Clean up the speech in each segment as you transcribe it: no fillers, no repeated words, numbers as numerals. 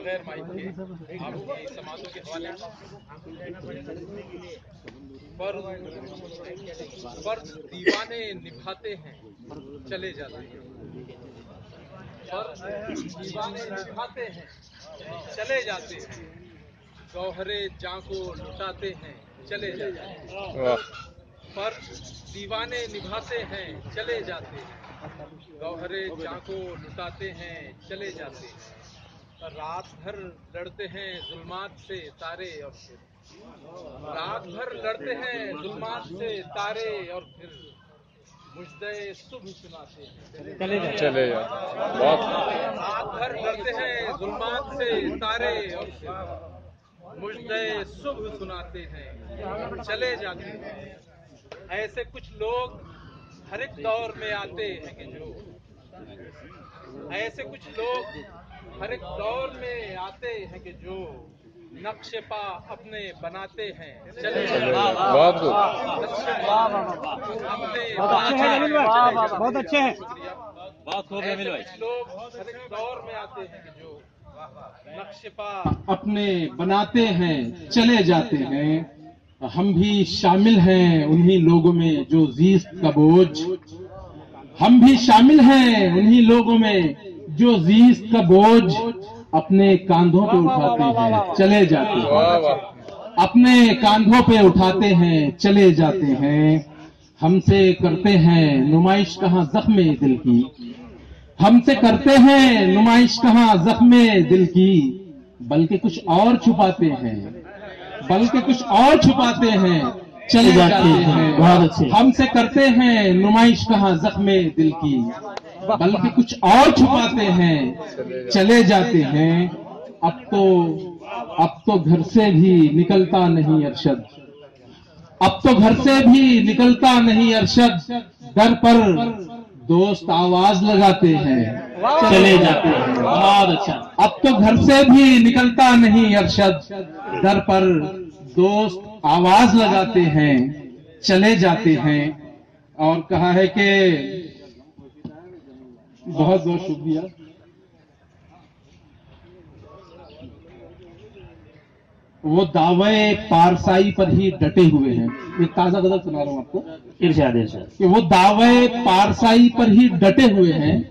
बगैर माइक के आपकी समाजों के हवाले पर दीवाने निभाते हैं चले जाते हैं, पर दीवाने निभाते हैं चले जाते हैं, गौहरे जां को लुटाते हैं चले जाते हैं, पर दीवाने निभाते हैं चले जाते हैं, गौहरे जां को लुटाते हैं चले जाते हैं, रात भर लड़ते हैं जुल्मात से तारे और फिर रात भर लड़ते हैं जुल्मात से तारे और फिर मुझदे सुबह सुनाते हैं चले जाते। रात भर लड़ते हैं जुल्मात से तारे और फिर मुझदे सुबह सुनाते हैं चले जाते हैं। ऐसे कुछ लोग हर एक दौर में आते हैं कि जो ऐसे कुछ लोग हर एक दौर में आते हैं कि जो नक्शे पा अपने बनाते हैं चले बहुत अच्छे हैं, बहुत खूब है। लोग हर एक दौर में आते हैं कि जो नक्शे पा अपने बनाते हैं चले जाते हैं। हम भी शामिल हैं उन्हीं लोगों में जो जीस्त का बोझ, हम भी शामिल हैं उन्हीं लोगों में जो जीस्त का बोझ अपने कांधों पे उठाते हैं चले जाते हैं, अपने कांधों पे उठाते हैं चले जाते हैं। हमसे करते हैं नुमाइश कहाँ जख्मे दिल की, हमसे करते हैं नुमाइश कहाँ जख्मे दिल की, बल्कि कुछ और छुपाते हैं, बल्कि कुछ और छुपाते हैं चले जाते हैं। बहुत अच्छे। हमसे करते हैं नुमाइश कहाँ जख्मे दिल की, बल्कि कुछ और छुपाते हैं चले जाते हैं। अब तो घर से भी निकलता नहीं अरशद, अब तो घर से भी निकलता नहीं अरशद, दर पर दोस्त आवाज लगाते हैं चले जाते हैं। बहुत अच्छा। अब तो घर से भी निकलता नहीं अरशद, दर पर दोस्त आवाज लगाते हैं चले जाते हैं। और कहा है कि बहुत बहुत शुक्रिया। वो दावे पारसाई पर ही डटे हुए हैं। ये ताजा गजल सुना रहा हूं आपको, इरशाद इरशाद। कि वो दावे पारसाई पर ही डटे हुए हैं,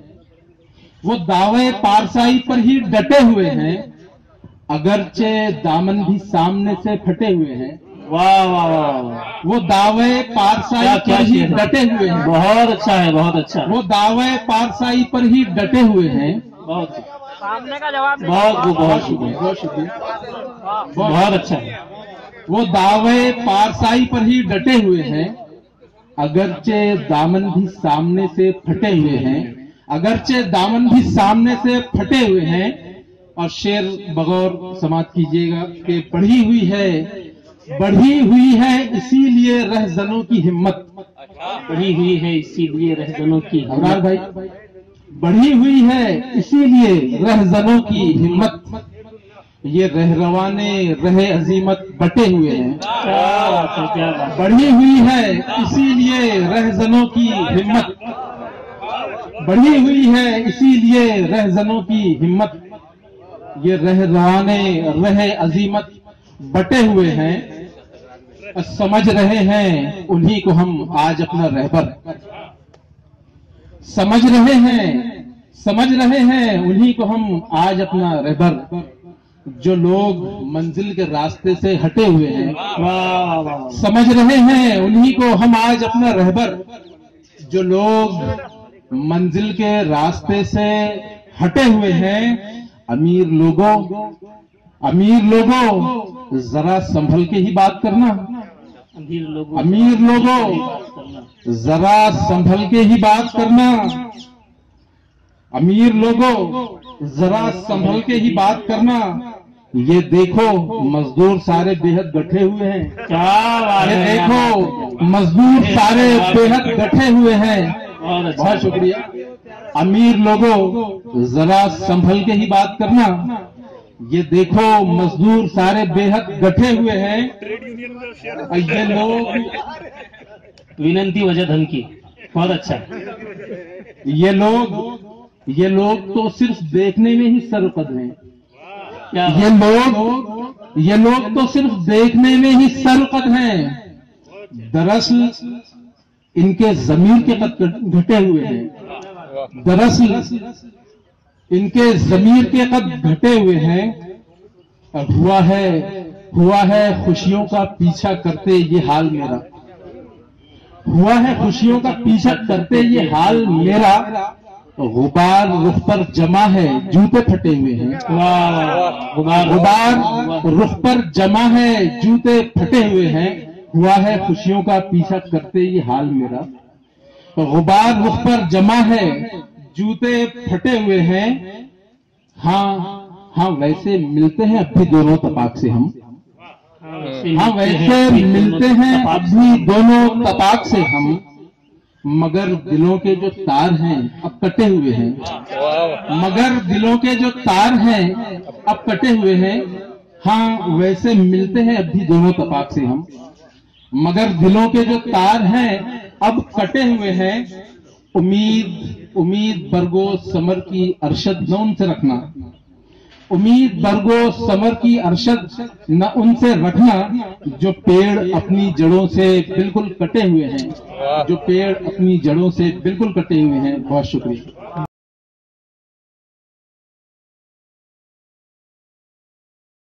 वो दावे पारसाई पर ही डटे हुए हैं, अगरचे दामन भी सामने से फटे हुए हैं। वाह वाह वाह, वो दावे पारसाई पर ही डटे हुए हैं। बहुत अच्छा है, बहुत अच्छा। वो दावे पारसाई पर ही डटे हुए हैं। बहुत सामने का जवाब बहुत शुक्रिया, बहुत शुक्रिया, बहुत अच्छा है। वो दावे पारसाई पर ही डटे हुए हैं, अगरचे दामन भी सामने से फटे हुए हैं, अगरचे दामन भी सामने से फटे हुए हैं। और शेर बगौर समाप्त कीजिएगा कि बढ़ी हुई है इसीलिए रहजनों की हिम्मत, बढ़ी हुई है इसीलिए रहजनों की अबरार भाई, बढ़ी हुई है इसीलिए रहजनों की हिम्मत, ये रहरवाने रहे अजीमत बटे हुए हैं। बढ़ी हुई है इसीलिए रहजनों की हिम्मत, बढ़ी हुई है इसीलिए रहजनों की हिम्मत, ये रहरवाने रहे अजीमत बटे हुए हैं। समझ रहे हैं उन्हीं को हम आज अपना रहबर, समझ रहे हैं उन्हीं को हम आज अपना रहबर, जो लोग मंजिल के रास्ते से हटे हुए हैं। समझ रहे हैं उन्हीं को हम आज अपना रहबर, जो लोग मंजिल के रास्ते से हटे हुए हैं। अमीर लोगों जरा संभल के ही बात करना, अमीर लोगों जरा संभल के ही बात करना, अमीर लोगों जरा संभल के ही बात करना। ये देखो मजदूर सारे बेहद गठे हुए हैं, क्या ये देखो मजदूर सारे बेहद गठे हुए हैं। बहुत शुक्रिया। अमीर लोगों जरा संभल के ही बात करना, ये देखो मजदूर सारे बेहद गठे हुए हैं। ये लोग विनंती वजह धन की, बहुत अच्छा। ये लोग तो सिर्फ देखने में ही सरकद हैं, क्या ये लोग तो सिर्फ देखने में ही सरकत हैं, दरअसल इनके जमीर के कद घटे हुए हैं। दरअसल इनके जमीर के कद घटे हुए हैं। हुआ है खुशियों का पीछा करते ये हाल मेरा। हुआ है खुशियों का पीछा करते ये हाल मेरा। गुबार रुख पर जमा है, जूते फटे हुए हैं। गुबार रुख पर जमा है, जूते फटे हुए हैं। हुआ है खुशियों का पीछा करते ये हाल मेरा। गुबार रुख पर जमा है, जूते फटे हुए हैं। हाँ वैसे मिलते हैं अब भी दोनों तपाक से हम। हाँ वैसे मिलते हैं अब भी दोनों तपाक से हम, मगर दिलों के जो तार हैं अब कटे हुए हैं। मगर दिलों के जो तार हैं अब कटे हुए हैं। हाँ वैसे मिलते हैं अब भी दोनों तपाक से हम, मगर दिलों के जो तार हैं अब कटे हुए हैं। उम्मीद बरगो समर की अरशद न उनसे रखना। उम्मीद बरगो समर की अरशद न उनसे रखना, जो पेड़ अपनी जड़ों से बिल्कुल कटे हुए हैं। जो पेड़ अपनी जड़ों से बिल्कुल कटे हुए हैं। बहुत शुक्रिया।